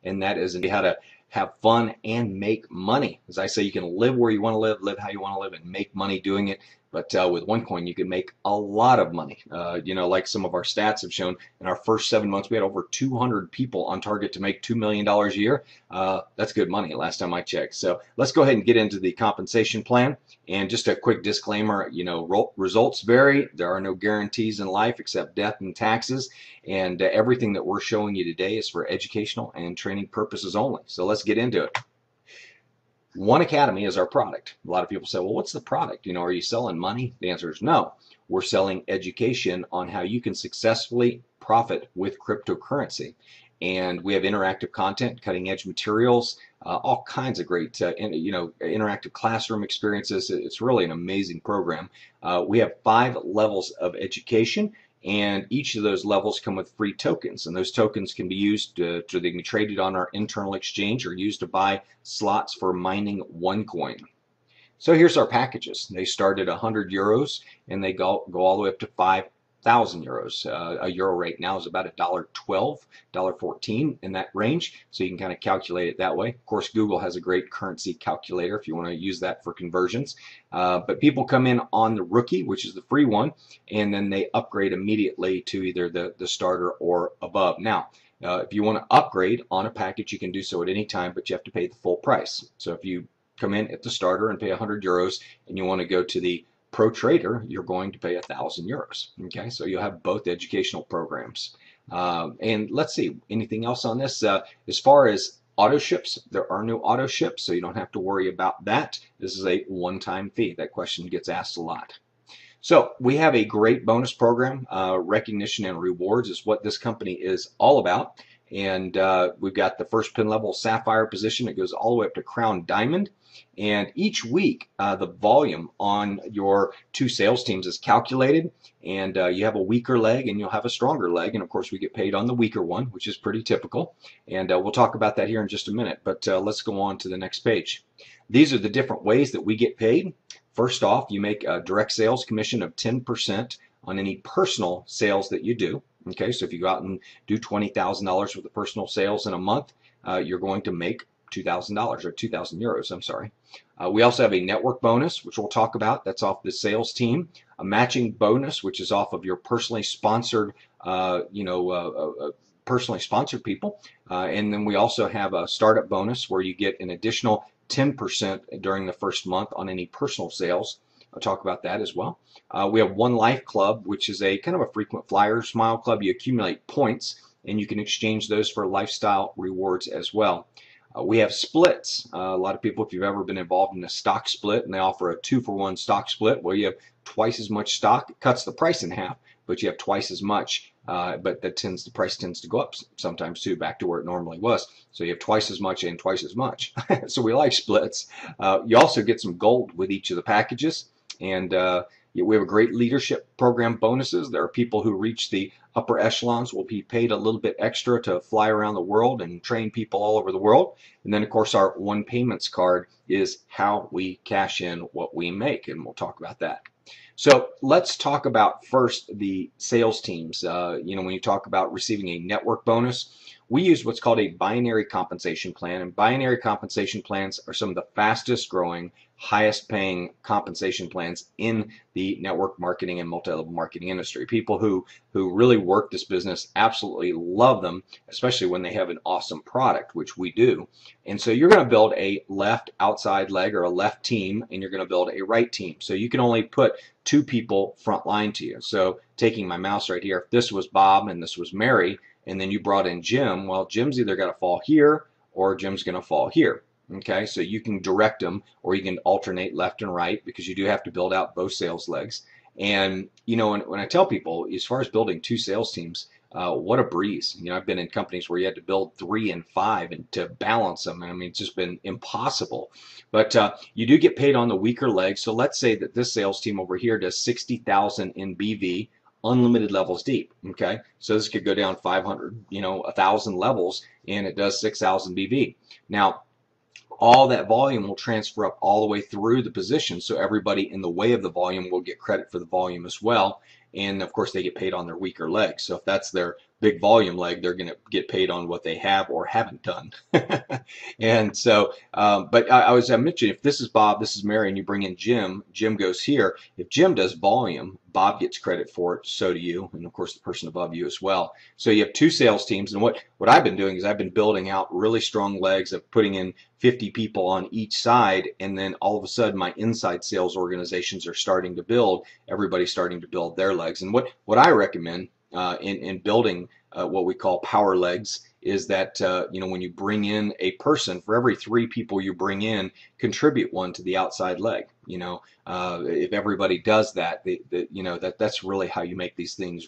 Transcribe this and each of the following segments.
and that is how to have fun and make money. As I say, you can live where you want to live how you want to live, and make money doing it. But with OneCoin, you can make a lot of money. You know, like some of our stats have shown, in our first 7 months, we had over 200 people on target to make $2 million a year. That's good money last time I checked. So let's go ahead and get into the compensation plan. And just a quick disclaimer, you know, results vary. There are no guarantees in life except death and taxes. And everything that we're showing you today is for educational and training purposes only. So let's get into it. One Academy is our product. A lot of people say, well, what's the product? You know, are you selling money? The answer is no. We're selling education on how you can successfully profit with cryptocurrency. And we have interactive content, cutting edge materials, all kinds of great, you know, interactive classroom experiences. It's really an amazing program. We have 5 levels of education, and each of those levels come with free tokens, and those tokens can be used they can be traded on our internal exchange or used to buy slots for mining OneCoin. So here's our packages. They start at 100 euros and they go all the way up to 5,000 euros. A euro right now is about $1.12, $1.14 in that range, so you can kind of calculate it that way. Of course, Google has a great currency calculator if you want to use that for conversions. But people come in on the rookie, which is the free one, and then they upgrade immediately to either the starter or above. Now, if you want to upgrade on a package, you can do so at any time, but you have to pay the full price. So if you come in at the starter and pay 100 euros and you want to go to the Pro Trader, you're going to pay 1,000 euros. Okay, so you'll have both educational programs. And let's see, anything else on this? As far as auto ships, there are no auto ships, so you don't have to worry about that. This is a one-time fee. That question gets asked a lot. So we have a great bonus program. Recognition and rewards is what this company is all about. And we've got the first pin level Sapphire position. It goes all the way up to Crown Diamond. And each week, the volume on your 2 sales teams is calculated, and you have a weaker leg and you'll have a stronger leg. And of course, we get paid on the weaker one, which is pretty typical. And we'll talk about that here in just a minute. But let's go on to the next page. These are the different ways that we get paid. First off, you make a direct sales commission of 10% on any personal sales that you do. Okay, so if you go out and do $20,000 worth of personal sales in a month, you're going to make $2,000 or 2,000 euros, I'm sorry. We also have a network bonus, which we'll talk about. That's off the sales team. A matching bonus, which is off of your personally sponsored, personally sponsored people. And then we also have a startup bonus where you get an additional 10% during the first month on any personal sales. I'll talk about that as well. We have One Life Club, which is a kind of a frequent flyer smile club. You accumulate points and you can exchange those for lifestyle rewards as well. We have splits. A lot of people, if you've ever been involved in a stock split, and they offer a 2-for-1 stock split where you have twice as much stock. It cuts the price in half, but you have twice as much. But the price tends to go up sometimes too, back to where it normally was. So you have twice as much and twice as much. So we like splits. You also get some gold with each of the packages, and we have a great leadership program bonuses. There are people who reach the upper echelons will be paid a little bit extra to fly around the world and train people all over the world. And then, of course, our One Payments card is how we cash in what we make, and we'll talk about that. So let's talk about first the sales teams. When you talk about receiving a network bonus, we use what's called a binary compensation plan, and binary compensation plans are some of the fastest growing, highest paying compensation plans in the network marketing and multi-level marketing industry. People who really work this business absolutely love them, especially when they have an awesome product, which we do. And so you're going to build a left outside leg or a left team, and you're going to build a right team. So you can only put 2 people front line to you. So taking my mouse right here, if this was Bob and this was Mary, and then you brought in Jim, well, Jim's either going to fall here or Jim's going to fall here. Okay, so you can direct them, or you can alternate left and right, because you do have to build out both sales legs. And when I tell people, as far as building 2 sales teams, what a breeze. I've been in companies where you had to build 3 and 5 and to balance them. I mean, it's just been impossible. But you do get paid on the weaker leg. So let's say that this sales team over here does 60,000 in BV, unlimited levels deep. Okay, so this could go down 500, 1,000 levels, and it does 6,000 BV. Now, all that volume will transfer up all the way through the position, so everybody in the way of the volume will get credit for the volume as well. And of course, they get paid on their weaker legs. So if that's their big volume leg, they're going to get paid on what they have or haven't done. And so, but I mentioned, if this is Bob, this is Mary, and you bring in Jim, Jim goes here. If Jim does volume, Bob gets credit for it, so do you, and of course the person above you as well. So you have two sales teams, and what I've been doing is I've been building out really strong legs of putting in 50 people on each side, and then all of a sudden my inside sales organizations are starting to build. Everybody's starting to build their legs, and what I recommend in building what we call power legs is that when you bring in a person, for every 3 people you bring in, contribute 1 to the outside leg. If everybody does that, that's really how you make these things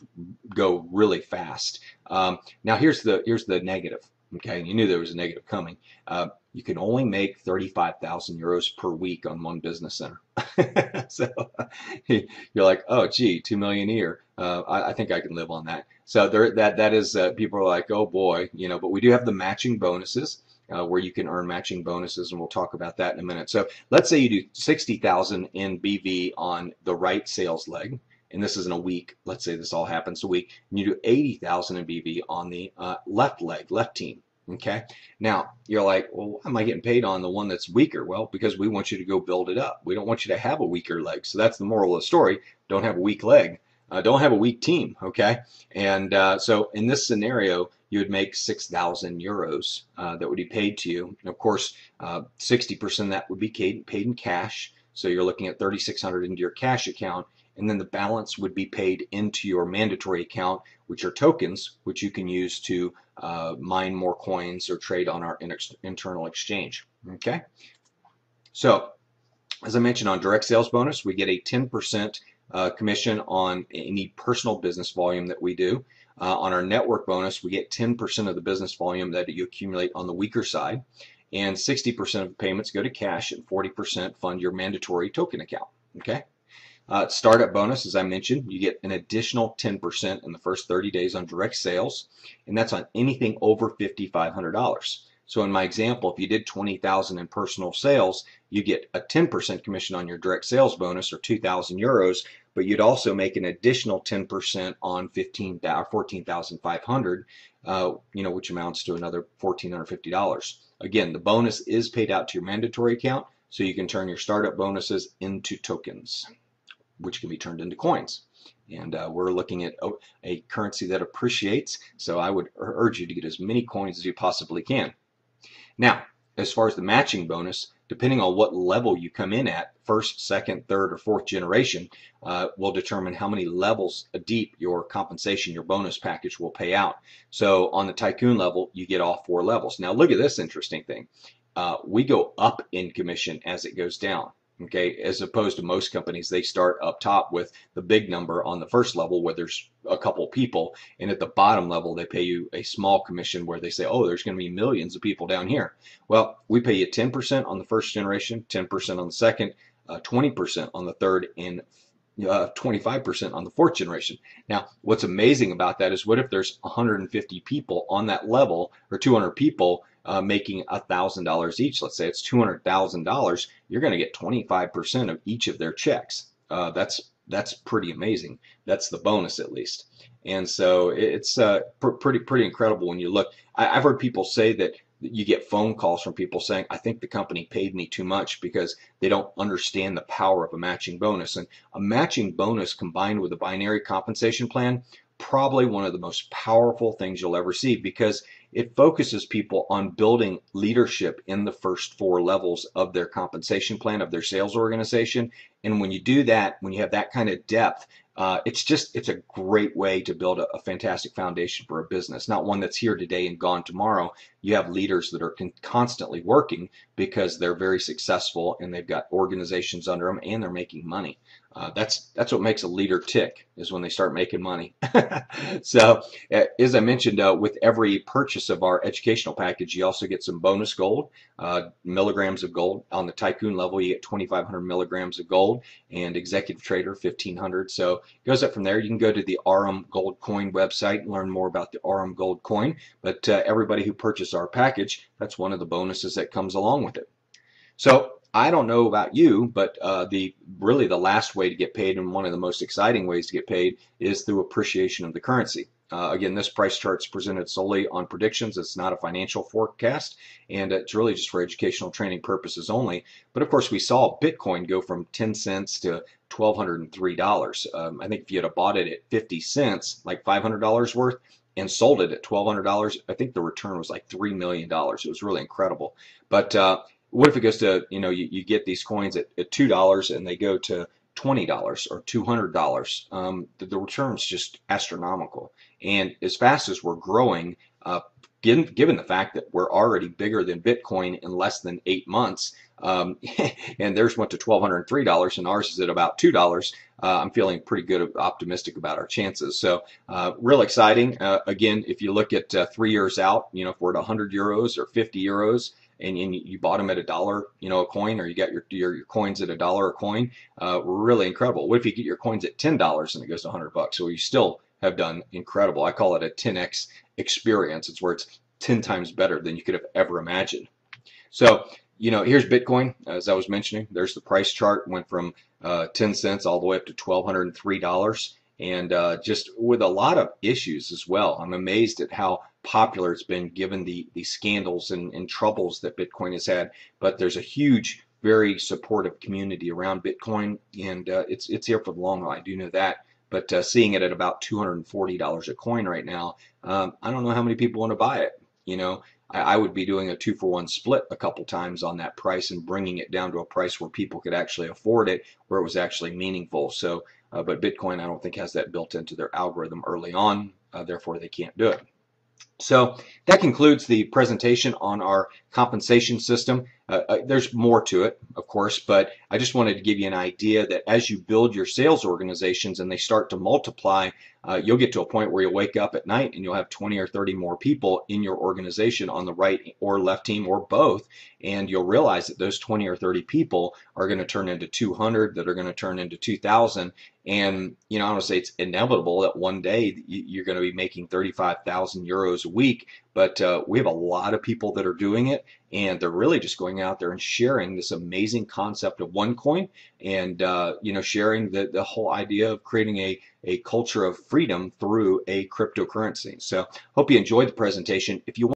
go really fast. Now here's the negative. Okay, and you knew there was a negative coming. You can only make 35,000 euros per week on one business center. So you're like, oh, gee, 2 million a year. I think I can live on that. So that is people are like, oh boy, but we do have the matching bonuses where you can earn matching bonuses, and we'll talk about that in a minute. So let's say you do 60,000 in BV on the right sales leg, and this is in a week. Let's say this all happens a week, and you do 80,000 in BV on the left leg, left team. Okay. Now you're like, well, why am I getting paid on the one that's weaker? Well, because we want you to go build it up. We don't want you to have a weaker leg. So that's the moral of the story. Don't have a weak leg. Don't have a weak team. Okay. And so in this scenario, you would make 6,000 euros that would be paid to you. And of course, 60% of that would be paid in cash. So you're looking at 3,600 into your cash account. And then the balance would be paid into your mandatory account, which are tokens, which you can use to mine more coins or trade on our internal exchange. Okay. So as I mentioned, on direct sales bonus, we get a 10% commission on any personal business volume that we do. On our network bonus, we get 10% of the business volume that you accumulate on the weaker side, and 60% of the payments go to cash, and 40% fund your mandatory token account. Okay. Startup bonus, as I mentioned, you get an additional 10% in the first 30 days on direct sales, and that's on anything over $5,500. So in my example, if you did 20,000 in personal sales, you get a 10% commission on your direct sales bonus, or 2,000 euros, but you'd also make an additional 10% on 14,500, which amounts to another $1,450. Again, the bonus is paid out to your mandatory account, so you can turn your startup bonuses into tokens, which can be turned into coins. And we're looking at a currency that appreciates, so I would urge you to get as many coins as you possibly can. Now, as far as the matching bonus, depending on what level you come in at, first, second, third, or fourth generation, will determine how many levels deep your compensation, your bonus package will pay out. So on the tycoon level, you get all 4 levels. Now look at this interesting thing. We go up in commission as it goes down. Okay, as opposed to most companies, they start up top with the big number on the first level where there's a couple people, and at the bottom level they pay you a small commission where they say, oh, there's going to be millions of people down here. Well, we pay you 10% on the first generation, 10% on the second, 20% on the third, and 25% on the fourth generation. Now, what's amazing about that is, what if there's 150 people on that level, or 200 people making $1,000 each? Let's say it's $200,000. You're going to get 25% of each of their checks. That's pretty amazing. That's the bonus, at least. And so it's pretty incredible when you look. I've heard people say that you get phone calls from people saying, I think the company paid me too much, because they don't understand the power of a matching bonus. And a matching bonus combined with a binary compensation plan, probably one of the most powerful things you'll ever see, because it focuses people on building leadership in the first 4 levels of their compensation plan, of their sales organization. And when you do that, when you have that kind of depth, it's a great way to build a fantastic foundation for a business, not one that's here today and gone tomorrow. You have leaders that are constantly working because they're very successful and they've got organizations under them and they're making money. That's what makes a leader tick, is when they start making money. So as I mentioned, with every purchase of our educational package, you also get some bonus gold, milligrams of gold. On the tycoon level, you get 2,500 milligrams of gold, and executive trader 1,500. So it goes up from there. You can go to the RM Gold Coin website and learn more about the RM Gold Coin. But everybody who purchases our package, that's one of the bonuses that comes along with it. So I don't know about you, but really the last way to get paid, and one of the most exciting ways to get paid, is through appreciation of the currency. Again, this price chart is presented solely on predictions. It's not a financial forecast, and it's really just for educational training purposes only. But of course, we saw Bitcoin go from 10 cents to $1,203. I think if you had bought it at 50 cents, like $500 worth, and sold it at $1,200, I think the return was like $3 million. It was really incredible. But what if it goes to, you get these coins at $2 and they go to $20 or $200? The return's just astronomical. And as fast as we're growing, given the fact that we're already bigger than Bitcoin in less than 8 months, and theirs went to $1,203 and ours is at about $2, I'm feeling pretty good, optimistic about our chances. So real exciting. Again, if you look at 3 years out, if we're at 100 euros or 50 euros, and you bought them at $1, a coin, or you got your coins at $1 a coin, really incredible. What if you get your coins at $10 and it goes to $100? So you still have done incredible. I call it a 10x experience. It's where it's 10 times better than you could have ever imagined. So, here's Bitcoin. As I was mentioning, there's the price chart. Went from 10 cents all the way up to $1,203. And just with a lot of issues as well. I'm amazed at how popular it's been given the scandals and troubles that Bitcoin has had. But there's a huge, very supportive community around Bitcoin, and it's here for the long haul. I do know that. But seeing it at about $240 a coin right now, I don't know how many people want to buy it. I would be doing a 2-for-1 split a couple times on that price and bringing it down to a price where people could actually afford it, where it was actually meaningful. So, but Bitcoin, I don't think has that built into their algorithm early on, therefore they can't do it. So that concludes the presentation on our compensation system. There's more to it, of course, but I just wanted to give you an idea that as you build your sales organizations and they start to multiply, you'll get to a point where you'll wake up at night and you'll have 20 or 30 more people in your organization on the right or left team or both, and you'll realize that those 20 or 30 people are going to turn into 200, that are going to turn into 2,000, and I want to say it's inevitable that one day you're going to be making 35,000 euros a week. But we have a lot of people that are doing it, and they're really just going out there and sharing this amazing concept of OneCoin, and sharing the whole idea of creating a culture of freedom through a cryptocurrency. So hope you enjoyed the presentation. If you